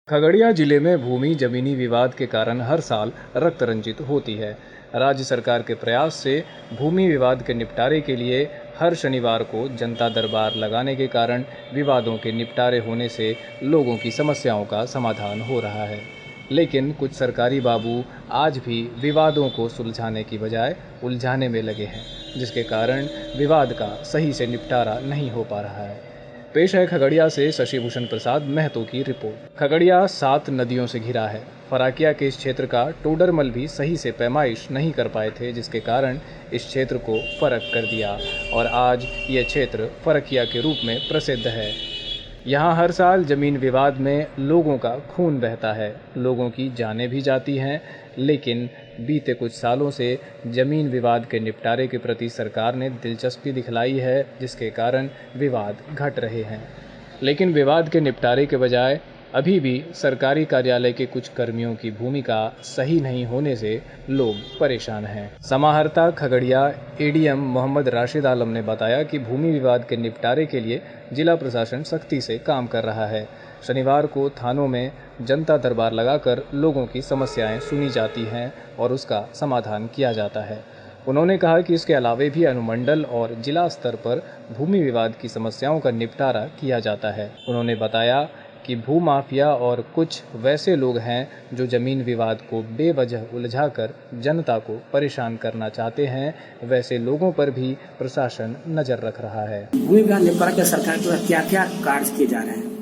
खगड़िया जिले में भूमि जमीनी विवाद के कारण हर साल रक्त रंजित होती है। राज्य सरकार के प्रयास से भूमि विवाद के निपटारे के लिए हर शनिवार को जनता दरबार लगाने के कारण विवादों के निपटारे होने से लोगों की समस्याओं का समाधान हो रहा है। लेकिन कुछ सरकारी बाबू आज भी विवादों को सुलझाने की बजाय उलझाने में लगे हैं, जिसके कारण विवाद का सही से निपटारा नहीं हो पा रहा है। पेश है खगड़िया से शशिभूषण प्रसाद महतो की रिपोर्ट। खगड़िया 7 नदियों से घिरा है। फराकिया के इस क्षेत्र का टोडरमल भी सही से पैमाइश नहीं कर पाए थे, जिसके कारण इस क्षेत्र को फरक कर दिया और आज यह क्षेत्र फरकिया के रूप में प्रसिद्ध है। यहाँ हर साल जमीन विवाद में लोगों का खून बहता है, लोगों की जानें भी जाती हैं, लेकिन बीते कुछ सालों से जमीन विवाद के निपटारे के प्रति सरकार ने दिलचस्पी दिखलाई है, जिसके कारण विवाद घट रहे हैं। लेकिन विवाद के निपटारे के बजाय अभी भी सरकारी कार्यालय के कुछ कर्मियों की भूमिका सही नहीं होने से लोग परेशान हैं। समाहर्ता खगड़िया एडीएम मोहम्मद राशिद आलम ने बताया कि भूमि विवाद के निपटारे के लिए जिला प्रशासन सख्ती से काम कर रहा है। शनिवार को थानों में जनता दरबार लगाकर लोगों की समस्याएं सुनी जाती हैं और उसका समाधान किया जाता है। उन्होंने कहा कि इसके अलावे भी अनुमंडल और जिला स्तर पर भूमि विवाद की समस्याओं का निपटारा किया जाता है। उन्होंने बताया कि भूमाफिया और कुछ वैसे लोग हैं जो जमीन विवाद को बेवजह उलझाकर जनता को परेशान करना चाहते हैं। वैसे लोगों पर भी प्रशासन नजर रख रहा है। भूमि विवाद निपटारा के सरकार द्वारा क्या क्या कार्य किए जा रहे हैं?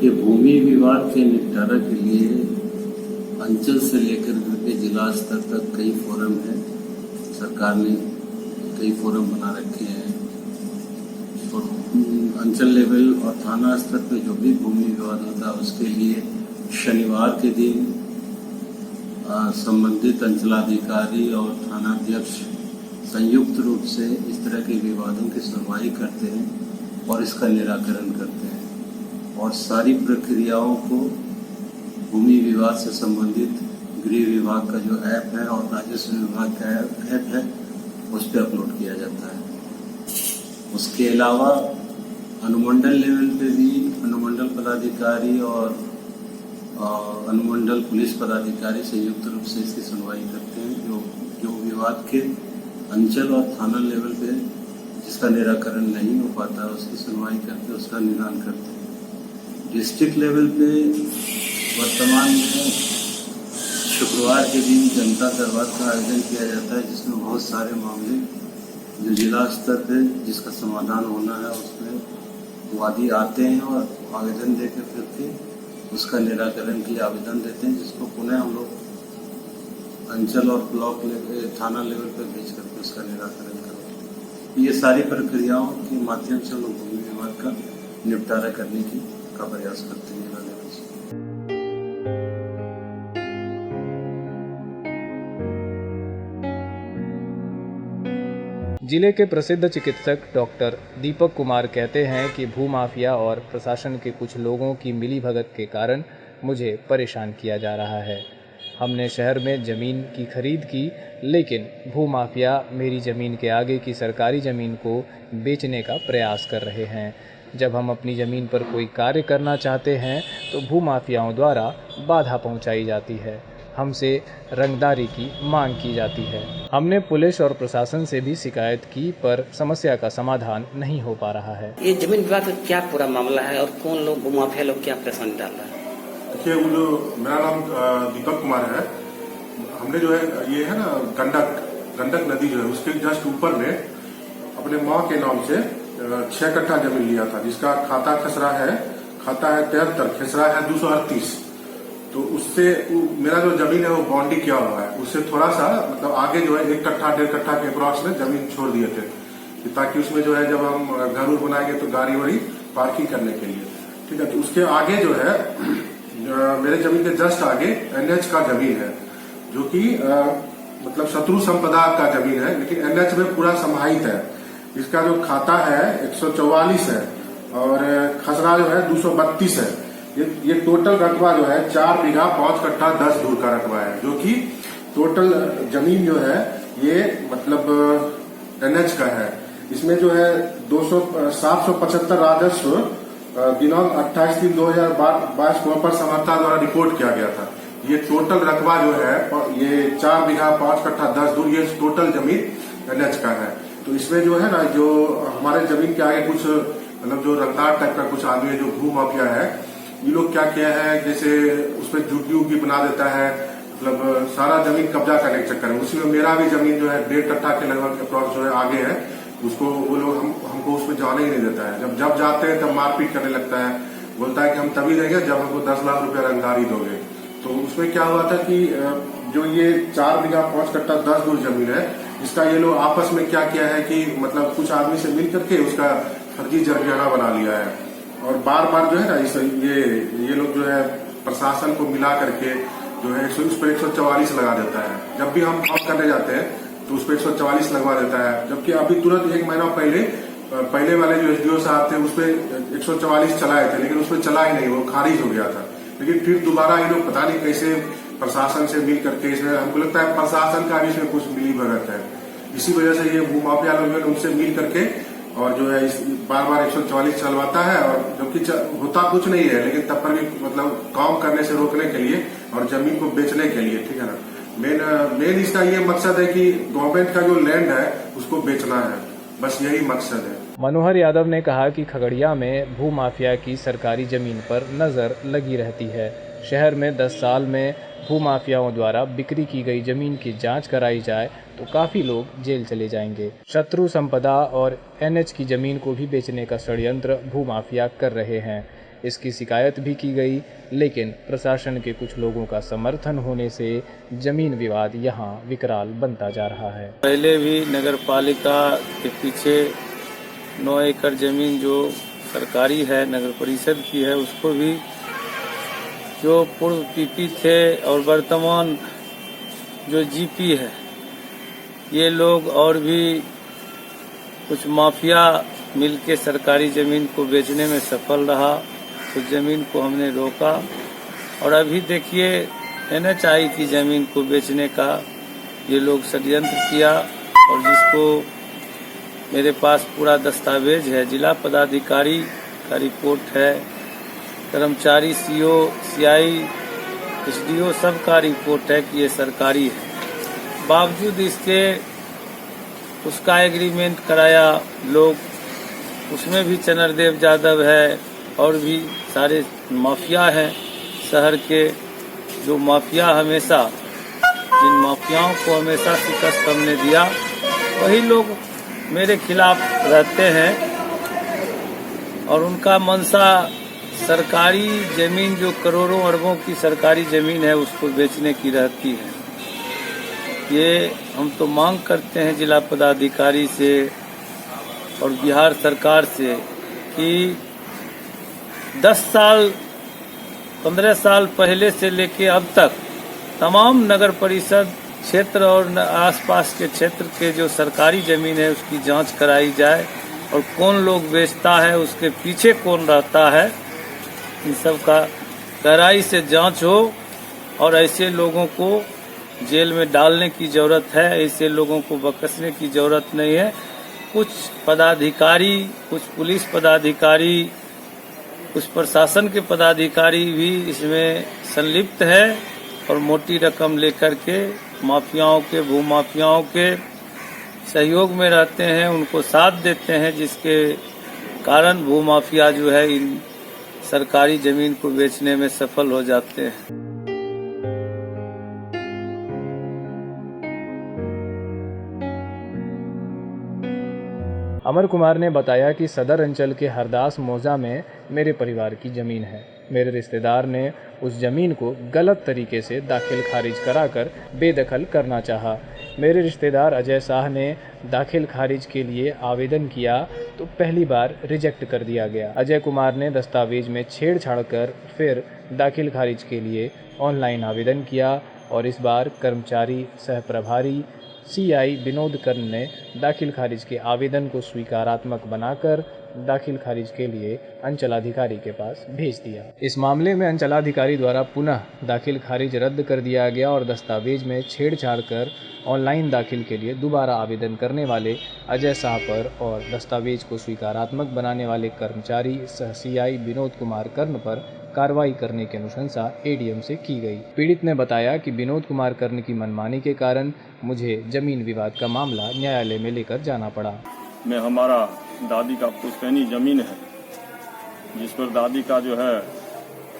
ये भूमि विवाद के निपटारा के लिए अंचल से लेकर के जिला स्तर तक कई फोरम है। सरकार ने कई फोरम बना रखे हैं और अंचल लेवल और थाना स्तर पे जो भी भूमि विवाद होता है उसके लिए शनिवार के दिन संबंधित अंचलाधिकारी और थानाध्यक्ष संयुक्त रूप से इस तरह के विवादों की सुनवाई करते हैं और इसका निराकरण करते हैं और सारी प्रक्रियाओं को भूमि विवाद से संबंधित गृह विभाग का जो ऐप है और राजस्व विभाग का ऐप है उस पर अपलोड किया जाता है। उसके अलावा अनुमंडल लेवल पे भी अनुमंडल पदाधिकारी और अनुमंडल पुलिस पदाधिकारी संयुक्त रूप से इसकी सुनवाई करते हैं। जो विवाद के अंचल और थाना लेवल पे जिसका निराकरण नहीं हो पाता उसकी सुनवाई करके उसका निदान करते हैं। डिस्ट्रिक्ट लेवल पे वर्तमान में शुक्रवार के दिन जनता दरबार का आयोजन किया जाता है, जिसमें बहुत सारे मामले जो जिला स्तर पे जिसका समाधान होना है उसमें वादी आते हैं और आवेदन देकर फिर के उसका निराकरण के लिए आवेदन देते हैं, जिसको पुनः हम लोग अंचल और ब्लॉक थाना लेवल पर भेज करके उसका निराकरण करते हैं। ये सारी प्रक्रियाओं के माध्यम से हम लोग भूमि विवाद का निपटारा करने का प्रयास करते हैं। जिले के प्रसिद्ध चिकित्सक डॉक्टर दीपक कुमार कहते हैं कि भूमाफिया और प्रशासन के कुछ लोगों की मिलीभगत के कारण मुझे परेशान किया जा रहा है। हमने शहर में ज़मीन की खरीद की, लेकिन भूमाफिया मेरी ज़मीन के आगे की सरकारी ज़मीन को बेचने का प्रयास कर रहे हैं। जब हम अपनी ज़मीन पर कोई कार्य करना चाहते हैं तो भूमाफियाओं द्वारा बाधा पहुंचाई जाती है। हमसे रंगदारी की मांग की जाती है। हमने पुलिस और प्रशासन से भी शिकायत की, पर समस्या का समाधान नहीं हो पा रहा है। ये जमीन विवाद का क्या पूरा मामला है और कौन लोग भूमाफिया लोग क्या परेशानी डाल रहा है? देखिए, मेरा नाम दीपक कुमार है। हमने जो है ये है ना गंडक नदी जो है उसके जस्ट ऊपर में अपने माँ के नाम से 6 कट्ठा जमीन लिया था, जिसका खाता है 73, खसरा है 238। तो उससे मेरा जो जमीन है वो बाउंड्री किया हुआ है, उससे थोड़ा सा मतलब आगे जो है 1 कट्ठा 1.5 कट्ठा के अप्रॉक्स में जमीन छोड़ दिए थे, ताकि उसमें जो है जब हम घर बनाएंगे तो गाड़ी वाड़ी पार्किंग करने के लिए। ठीक है, तो उसके आगे जो है मेरे जमीन के जस्ट आगे एनएच का जमीन है, जो कि मतलब शत्रु संपदा का जमीन है, लेकिन एनएच में पूरा समाहित है। इसका जो खाता है 144 है और खसरा जो है 232 है। ये टोटल रकबा जो है 4 बीघा 5 कट्ठा 10 धूर का रकबा है, जो कि टोटल जमीन जो है ये मतलब एनएच का है। इसमें जो है 775 राजस्व दिनांक 28/3/2022 को अपर समर्था द्वारा रिपोर्ट किया गया था। ये टोटल रकबा जो है ये 4 बीघा 5 कट्ठा 10 दूर ये टोटल जमीन एनएच का है। तो इसमें जो है ना, जो हमारे जमीन के आगे कुछ मतलब जो रंगदार टाइप का कुछ आदमी है जो भू माफिया है, ये लोग क्या किया है, जैसे उसमें झुग्गी उग्गी बना देता है, मतलब सारा जमीन कब्जा करने के चक्कर में। उसी में मेरा भी जमीन जो है 1.5 कट्ठा के लगभग अप्रॉक्स जो है आगे है, उसको वो लोग हमको उसमें जाने ही नहीं देता है। जब जाते हैं तब मारपीट करने लगता है, बोलता है कि हम तभी देंगे जब हमको 10 लाख रुपया रंगदारी दोगे। तो उसमें क्या हुआ था कि जो ये 4 बीघा 5 कट्ठा 10 दूर जमीन है, इसका ये लोग आपस में क्या किया है कि मतलब कुछ आदमी से मिल करके उसका फर्जी जरियाना बना लिया है। और बार बार जो है ना ये लोग जो है प्रशासन को मिला करके जो है उस पर 144 लगा देता है। जब भी हम काम करने जाते हैं तो उस पर 144 लगवा देता है, जबकि अभी तुरंत 1 महीना पहले वाले जो एसडीओ साहब थे उस पर 144 चलाए थे, लेकिन उस पर चला ही नहीं, वो खारिज हो गया था। लेकिन फिर दोबारा ये लोग पता नहीं कैसे प्रशासन से मिल करके, इसमें हमको लगता है प्रशासन का भी इसमें कुछ मिली भगत है। इसी वजह से ये भू माफिया लोग उनसे मिल करके और जो है बार बार 144 चलवाता है, और जबकि होता कुछ नहीं है, लेकिन तब पर भी मतलब काम करने से रोकने के लिए और जमीन को बेचने के लिए, ठीक है ना। मेन इसका ये मकसद है कि गवर्नमेंट का जो लैंड है उसको बेचना है, बस यही मकसद है। मनोहर यादव ने कहा कि खगड़िया में भू माफिया की सरकारी जमीन पर नजर लगी रहती है। शहर में 10 साल में भू माफियाओं द्वारा बिक्री की गई जमीन की जांच कराई जाए तो काफी लोग जेल चले जाएंगे। शत्रु संपदा और एनएच की जमीन को भी बेचने का षड्यंत्र भू माफिया कर रहे हैं। इसकी शिकायत भी की गई, लेकिन प्रशासन के कुछ लोगों का समर्थन होने से जमीन विवाद यहाँ विकराल बनता जा रहा है। पहले भी नगर पालिका के पीछे 9 एकड़ जमीन जो सरकारी है, नगर परिषद की है, उसको भी जो पूर्व पीपी थे और वर्तमान जो जीपी है, ये लोग और भी कुछ माफिया मिलके सरकारी जमीन को बेचने में सफल रहा। तो जमीन को हमने रोका और अभी देखिए एनएचआई की जमीन को बेचने का ये लोग षड्यंत्र किया, और जिसको मेरे पास पूरा दस्तावेज है, जिला पदाधिकारी का रिपोर्ट है, कर्मचारी सीओ सीआई एसडीओ सब का रिपोर्ट है कि ये सरकारी है। बावजूद इसके उसका एग्रीमेंट कराया लोग, उसमें भी चनरदेव यादव है और भी सारे माफिया हैं शहर के, जो माफिया हमेशा जिन माफियाओं को हमेशा शिकस्त हमने दिया, वही लोग मेरे खिलाफ रहते हैं। और उनका मंशा सरकारी जमीन जो करोड़ों अरबों की सरकारी जमीन है उसको बेचने की रहती है। ये हम तो मांग करते हैं जिला पदाधिकारी से और बिहार सरकार से कि 10 साल 15 साल पहले से लेके अब तक तमाम नगर परिषद क्षेत्र और आसपास के क्षेत्र के जो सरकारी जमीन है उसकी जांच कराई जाए, और कौन लोग बेचता है, उसके पीछे कौन रहता है, इन सब का गहराई से जांच हो। और ऐसे लोगों को जेल में डालने की जरूरत है, ऐसे लोगों को बख्शने की जरूरत नहीं है। कुछ पदाधिकारी, कुछ पुलिस पदाधिकारी, कुछ प्रशासन के पदाधिकारी भी इसमें संलिप्त है और मोटी रकम लेकर के माफियाओं के, भूमाफियाओं के सहयोग में रहते हैं, उनको साथ देते हैं, जिसके कारण भूमाफिया जो है इन सरकारी जमीन को बेचने में सफल हो जाते हैं। अमर कुमार ने बताया कि सदर अंचल के हरदास मौजा में मेरे परिवार की जमीन है। मेरे रिश्तेदार ने उस जमीन को गलत तरीके से दाखिल खारिज कराकर बेदखल करना चाहा। मेरे रिश्तेदार अजय शाह ने दाखिल खारिज के लिए आवेदन किया तो पहली बार रिजेक्ट कर दिया गया। अजय कुमार ने दस्तावेज में छेड़छाड़ कर फिर दाखिल खारिज के लिए ऑनलाइन आवेदन किया, और इस बार कर्मचारी सह प्रभारी सीआई विनोद कर्ण ने दाखिल खारिज के आवेदन को स्वीकारात्मक बनाकर दाखिल खारिज के लिए अंचलाधिकारी के पास भेज दिया। इस मामले में अंचलाधिकारी द्वारा पुनः दाखिल खारिज रद्द कर दिया गया और दस्तावेज में छेड़छाड़ कर ऑनलाइन दाखिल के लिए दोबारा आवेदन करने वाले अजय शाह पर और दस्तावेज को स्वीकारात्मक बनाने वाले कर्मचारी सह सीआई विनोद कुमार कर्ण पर कार्रवाई करने की अनुशंसा एडीएम से की गई। पीड़ित ने बताया कि विनोद कुमार कर्ण की मनमानी के कारण मुझे जमीन विवाद का मामला न्यायालय में लेकर जाना पड़ा। में हमारा दादी का पुश्तैनी जमीन है, जिस पर दादी का जो है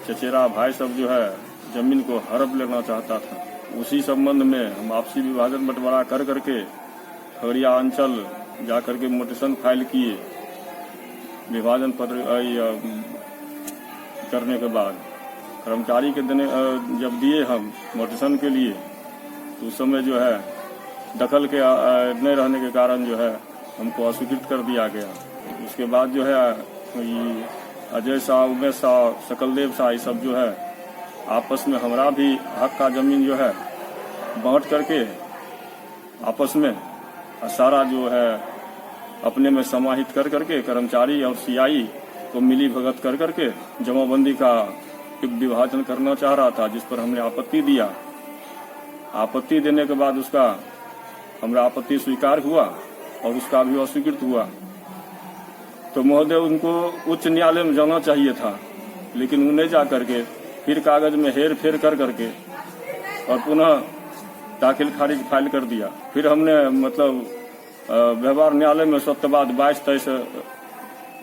चचेरा भाई सब जो है जमीन को हड़प लेना चाहता था। उसी संबंध में हम आपसी विभाजन बंटवारा कर करके खगड़िया अंचल जा करके मोटिशन फाइल किए। विभाजन पत्र करने के बाद कर्मचारी के देने जब दिए हम मोटिशन के लिए, तो उस समय जो है दखल के नहीं रहने के कारण जो है हमको अस्वीकृत कर दिया गया। उसके बाद जो है अजय शाह, उमेश शाह, सकलदेव शाह, ये सब जो है आपस में हमारा भी हक का जमीन जो है बांट करके आपस में सारा जो है अपने में समाहित कर करके कर्मचारी और सीआई को मिली भगत कर करके जमाबंदी का विभाजन करना चाह रहा था, जिस पर हमने आपत्ति दिया। आपत्ति देने के बाद उसका हमारा आपत्ति स्वीकार हुआ और उसका भी अस्वीकृत हुआ। तो महोदय उनको उच्च न्यायालय में जाना चाहिए था, लेकिन उन्हें जा करके फिर कागज में हेर फेर कर करके और पुनः दाखिल खारिज फाइल कर दिया। फिर हमने मतलब व्यवहार न्यायालय में सत्यवाद 22-23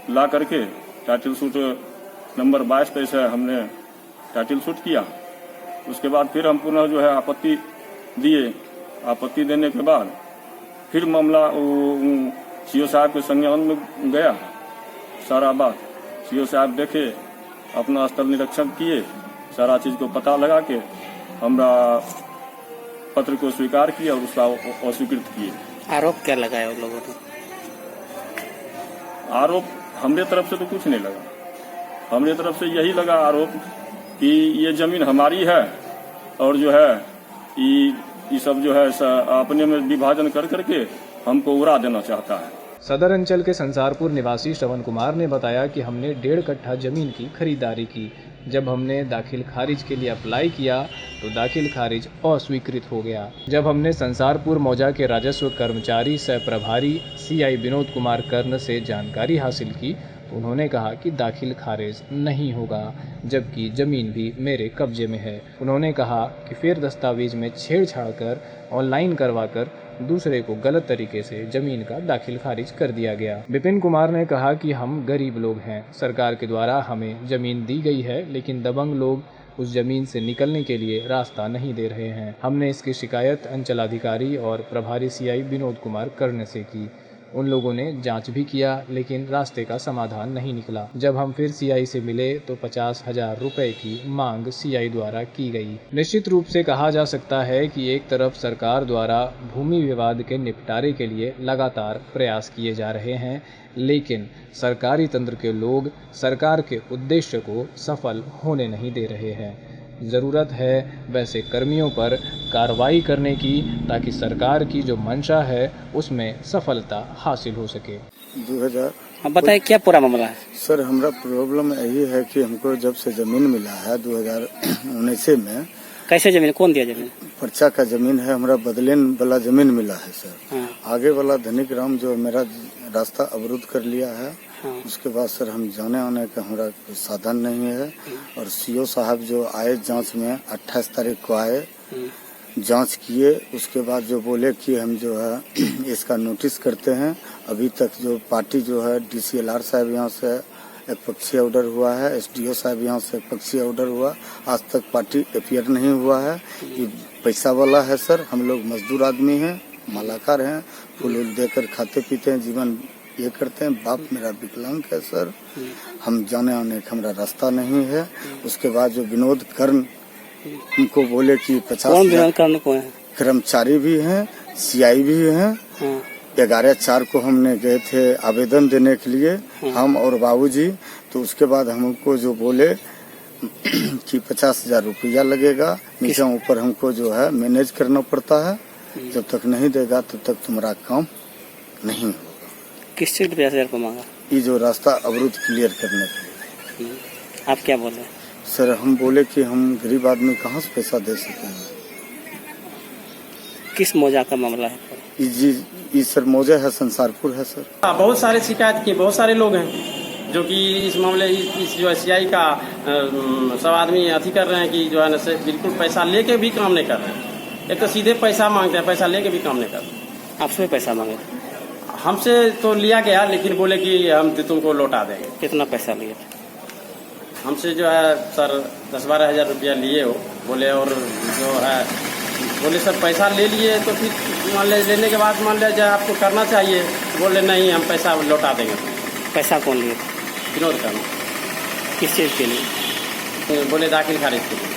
ला करके टाइटल सूट नंबर 22-23 हमने टाइटल सूट किया। उसके बाद फिर हम पुनः जो है आपत्ति दिए। आपत्ति देने के बाद फिर मामला सीओ साहब के संज्ञान में गया। सारा बात सीओ साहब देखे, अपना स्थल निरीक्षण किए, सारा चीज को पता लगा के हमरा पत्र को स्वीकार किया और उसका अस्वीकृत किए। आरोप क्या लगाया उन लोगों ने? आरोप हमारे तरफ से तो कुछ नहीं लगा। हमारे तरफ से यही लगा आरोप कि ये जमीन हमारी है और जो है ये सब जो है अपने में विभाजन कर करके हमको उड़ा देना चाहता है। सदर अंचल के संसारपुर निवासी श्रवण कुमार ने बताया कि हमने 1.5 कट्ठा जमीन की खरीदारी की। जब हमने दाखिल खारिज के लिए अप्लाई किया तो दाखिल खारिज अस्वीकृत हो गया। जब हमने संसारपुर मौजा के राजस्व कर्मचारी सह प्रभारी सीआई विनोद कुमार कर्ण से जानकारी हासिल की तो उन्होंने कहा कि दाखिल खारिज नहीं होगा, जबकि जमीन भी मेरे कब्जे में है। उन्होंने कहा कि फिर दस्तावेज में छेड़छाड़ कर ऑनलाइन करवाकर दूसरे को गलत तरीके से जमीन का दाखिल खारिज कर दिया गया। विपिन कुमार ने कहा कि हम गरीब लोग हैं, सरकार के द्वारा हमें जमीन दी गई है, लेकिन दबंग लोग उस जमीन से निकलने के लिए रास्ता नहीं दे रहे हैं। हमने इसकी शिकायत अंचलाधिकारी और प्रभारी सीआई विनोद कुमार कर्ण से की। उन लोगों ने जांच भी किया, लेकिन रास्ते का समाधान नहीं निकला। जब हम फिर सीआई से मिले तो 50,000 रुपए की मांग सीआई द्वारा की गई। निश्चित रूप से कहा जा सकता है कि एक तरफ सरकार द्वारा भूमि विवाद के निपटारे के लिए लगातार प्रयास किए जा रहे हैं, लेकिन सरकारी तंत्र के लोग सरकार के उद्देश्य को सफल होने नहीं दे रहे हैं। ज़रूरत है वैसे कर्मियों पर कार्रवाई करने की, ताकि सरकार की जो मंशा है उसमें सफलता हासिल हो सके। 2000 हम बताइए क्या पूरा मामला है? सर हमारा प्रॉब्लम यही है कि हमको जब से जमीन मिला है 2019 में। कैसे जमीन? कौन दिया जमीन? पर्चा का जमीन है, हमारा बदलेन वाला जमीन मिला है सर। हाँ। आगे वाला धनिक राम जो मेरा रास्ता अवरुद्ध कर लिया है। हाँ। उसके बाद सर हम जाने आने का हमारा साधन नहीं है। और सीओ साहब जो आए जांच में 28 तारीख को आए, जांच किए, उसके बाद जो बोले कि हम जो है इसका नोटिस करते हैं। अभी तक जो पार्टी जो है DCLR साहब यहाँ से एक पक्षीय ऑर्डर हुआ है, SDO साहब यहाँ से पक्षीय ऑर्डर हुआ, आज तक पार्टी अपीयर नहीं हुआ है। ये पैसा वाला है सर, हम लोग मजदूर आदमी हैं, मालाकार हैं, फूल उल देकर खाते पीते हैं, जीवन ये करते हैं। बाप मेरा विकलांग है सर, हम जाने आने का हमारा रास्ता नहीं है। उसके बाद जो विनोद कर्ण हमको बोले कि 50,000 कर्मचारी भी हैं, CI भी हैं। 11/4 को हमने गए थे आवेदन देने के लिए, हम और बाबूजी। तो उसके बाद हमको जो बोले कि 50,000 रुपया लगेगा, नीचे ऊपर हमको जो है मैनेज करना पड़ता है। जब तक नहीं देगा तब तक तुम्हारा काम नहीं होगा। किस चीज 50,000 को मांगा? ये जो रास्ता अवरुद्ध क्लियर करने के लिए। आप क्या बोले? सर हम बोले कि हम गरीब आदमी कहाँ से पैसा दे सकते हैं। किस मौजा का मामला है? ये सर मौजा है, संसारपुर है सर। बहुत सारे शिकायत किए, बहुत सारे लोग हैं जो कि इस मामले इस जो SCI का सब आदमी अथी कर रहे हैं कि जो है ना से बिल्कुल पैसा लेके भी काम नहीं कर रहे हैं। एक तो सीधे पैसा मांगते हैं, पैसा लेके भी काम नहीं कर रहे हैं। आपसे पैसा मांगे? हमसे तो लिया गया, लेकिन बोले कि हम तुमको लौटा देंगे। कितना पैसा लिए थे? हमसे जो है सर 10-12 हज़ार रुपया लिए हो बोले, और जो है बोले सर पैसा ले लिए तो फिर मान ले लेने के बाद मान लिया जाए आपको करना चाहिए, बोले नहीं हम पैसा लौटा देंगे। पैसा कौन लिए? विनोद करना। किस चीज़ के लिए? बोले दाखिल खारिज के लिए।